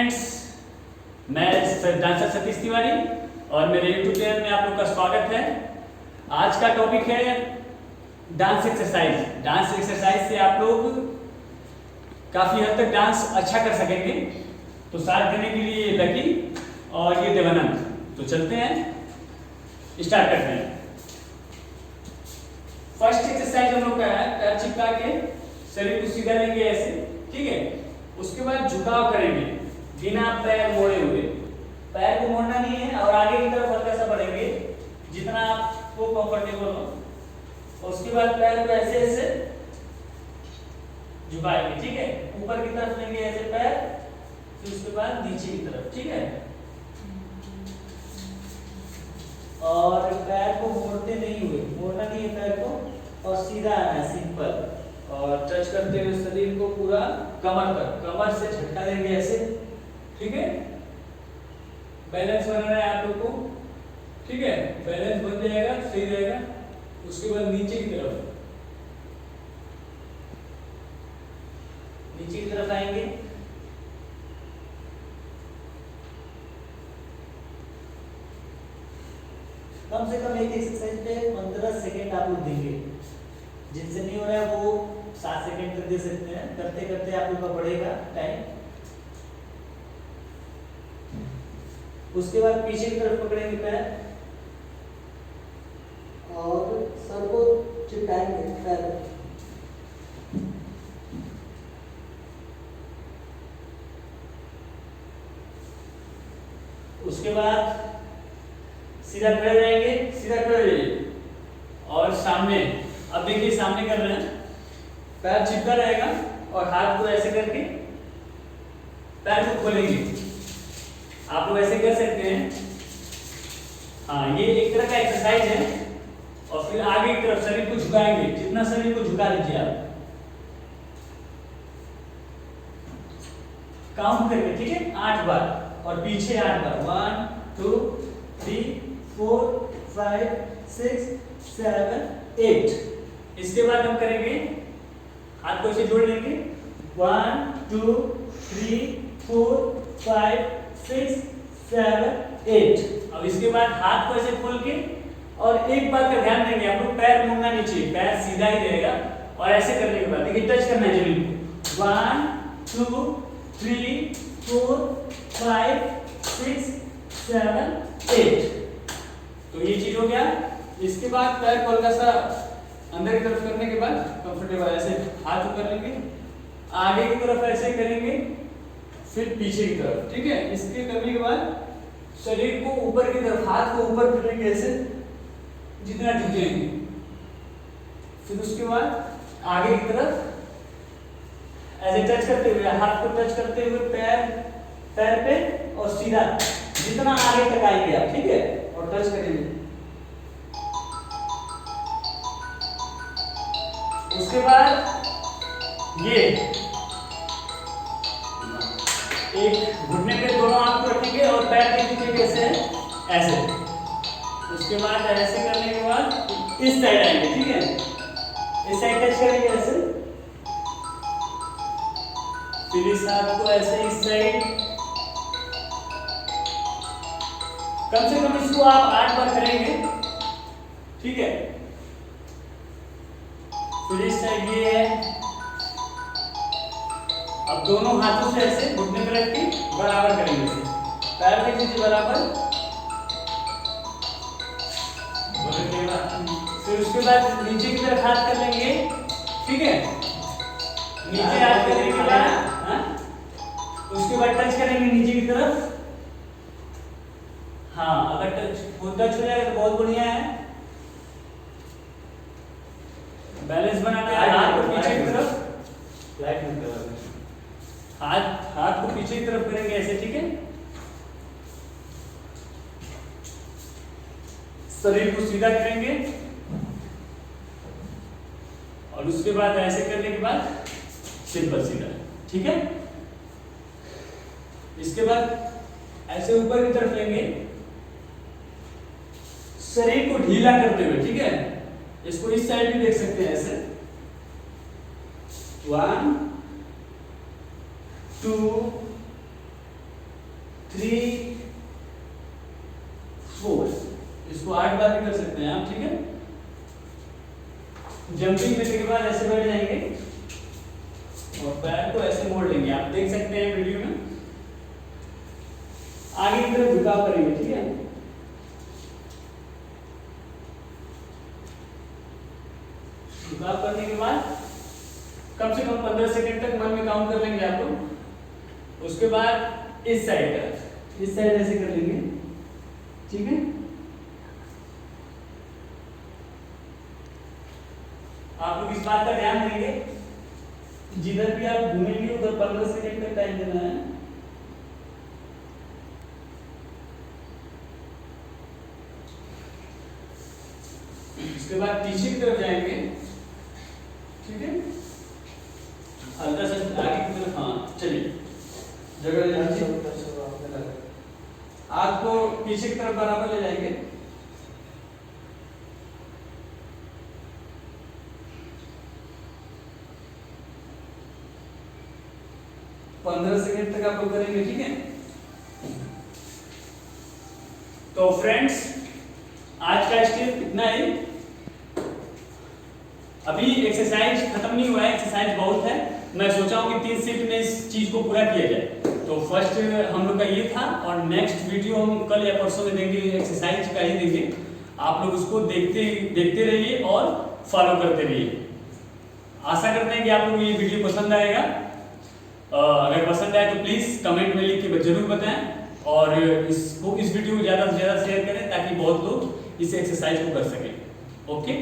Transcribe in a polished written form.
Friends, मैं dancer Satish Tiwari और मेरे YouTube चैनल में आप लोग का स्वागत है। आज का टॉपिक है डांस एक्सरसाइज। डांस एक्सरसाइज से आप लोग काफ़ी हद तक डांस अच्छा कर सकेंगे। तो साथ देने के लिए लकी और ये देवानंद। तो चलते हैं, स्टार्ट करते हैं। फर्स्ट एक्सरसाइज हम लोग का है पैर चिपका के शरीर को सीधा लेंगे ऐसे, ठीक है। उसके बाद झुकाव करेंगे बिना पैर मोड़े हुए। पैर को मोड़ना नहीं है और आगे की तरफ हल्का सा बढ़ेंगे जितना आपको कंफर्टेबल हो। उसके बाद पैर को ऐसे ऐसे झुकाएंगे, ठीक है। ऊपर की तरफ लेंगे ऐसे पैर, फिर उसके बाद नीचे की तरफ, ठीक है। और पैर को मोड़ते नहीं हुए, मोड़ना नहीं है पैर को, और सीधा आना है, सिंपल। और टच करते हुए शरीर को पूरा कमर तक, कमर से झटका देंगे ऐसे, ठीक है। बैलेंस बनाना है आप लोग को, ठीक है। बैलेंस बन जाएगा, सही रहेगा। उसके बाद नीचे की तरफ, नीचे की तरफ आएंगे, कम से कम एक एक्सरसाइज पे 15 सेकेंड आप लोग देंगे। जिनसे नहीं हो रहा है वो 7 सेकेंड तक दे सकते हैं। करते करते आप लोग का बढ़ेगा टाइम। उसके बाद पीछे की तरफ पकड़ेंगे पैर और सर को चिपकाएंगे पैर। उसके बाद सीधा खड़े रहेंगे, सीधा खड़े रहिए और सामने। अब देखिए सामने कर रहे हैं, पैर चिपका रहेगा और हाथ को ऐसे करके पैर को खोलेंगे। आप लोग ऐसे कर सकते हैं। हाँ, ये एक तरह का एक्सरसाइज है। और फिर आगे की तरफ शरीर को झुकाएंगे, जितना शरीर को झुका लीजिए आप, काउंट करके, ठीक है। 8 बार और पीछे 8 बार। 1 2 3 4 5 6 7 8। इसके बाद हम करेंगे, हाथ को ऐसे जोड़ लेंगे। 1 2 3 4 5 6 7 8। अब इसके बाद हाथ को ऐसे खोल के, और एक बात का ध्यान देंगे आप लोग, पैर मुड़ना नहीं चाहिए, पैर सीधा ही रहेगा। और ऐसे करने के बाद देखिए टच करना है जमीन को। 1 2 3 4 5 6 7 8। तो ये चीज हो गया। इसके बाद पैर को हल्का सा अंदर की तरफ करने के बाद कंफर्टेबल ऐसे हाथ ऊपर लेंगे, आगे की तरफ ऐसे करेंगे, फिर पीछे की तरफ, ठीक है। इसके करने के बाद शरीर को ऊपर की तरफ, हाथ को ऊपर करेंगे ऐसे जितना झुकेंगे। फिर उसके बाद आगे की तरफ ऐसे टच करते हुए, हाथ को टच करते हुए पैर पे, और सीधा जितना आगे तक आएंगे आप, ठीक है। और टच करेंगे। उसके बाद ये एक घुटने पे दोनों हाथ को रखेंगे और पैर के नीचे कैसे ऐसे। उसके बाद ऐसे करने के बाद इस साइड आएंगे, ठीक है। इस साइड टच करेंगे ऐसे, फिर इस हाथ को ऐसे इस साइड। कम से कम इसको आप 8 बार करेंगे, ठीक है। फिर इस साइड ये है। अब दोनों हाथों से ऐसे घुटने पर रख के बराबर करेंगे इसे, पैर के नीचे बराबर। फिर उसके बाद नीचे की तरफ हाथ कर लेंगे, ठीक है। नीचे हाथ करने के बाद उसके बाद टच करेंगे नीचे की तरफ। हाँ, अगर टच हो जाएगा तो बहुत बढ़िया है। बैलेंस बनाना है। हाथ को पीछे की तरफ, हाथ को पीछे की तरफ करेंगे ऐसे, ठीक है। शरीर को सीधा करेंगे और उसके बाद ऐसे करने के बाद सिंपल सीधा, ठीक है। इसके बाद ऐसे ऊपर की तरफ लेंगे, शरीर को ढीला करते हुए, ठीक है। इसको इस साइड भी देख सकते हैं ऐसे। 1 2 3 4, इसको 8 बार भी कर सकते हैं आप, ठीक है। जंपिंग करने के बाद ऐसे बैठ जाएंगे और पैर को ऐसे मोड़ लेंगे, आप देख सकते हैं वीडियो में। आगे की तरफ झुकाव करेंगे, ठीक है। झुकाव करने के बाद कम से कम 15 सेकंड तक मन में काउंट कर लेंगे आप लोग। उसके बाद इस साइड ऐसे कर लेंगे, ठीक है। आप लोग इस बात का ध्यान देंगे, जिधर भी आप घूमेंगे उधर 15 सेकंड तक टाइम देना है। उसके बाद पीछे की तरफ जाएंगे, ठीक है। हल्का सा आगे की तरफ, हाँ चलिए, जगह ले लीजिए। हाथ को पीछे की तरफ बराबर ले जाएंगे। पंद्रह सेकंड तक आप लोग करेंगे, ठीक है। तो फ्रेंड्स, आज का स्टेप इतना ही। अभी एक्सरसाइज खत्म नहीं हुआ है, एक्सरसाइज बहुत है। मैं सोचा हूं कि 3 शिफ्ट में इस चीज को पूरा किया जाए। तो फर्स्ट हम लोग का ये था, और नेक्स्ट वीडियो हम कल या परसों में देंगे, एक्सरसाइज का ही देंगे। आप लोग उसको देखते रहिए और फॉलो करते रहिए। आशा करते हैं कि आप लोग ये वीडियो पसंद आएगा। अगर पसंद आए तो प्लीज कमेंट में लिख के जरूर बताएं, और इस वीडियो को ज्यादा से ज्यादा शेयर करें ताकि बहुत लोग इस एक्सरसाइज को कर सकें। ओके।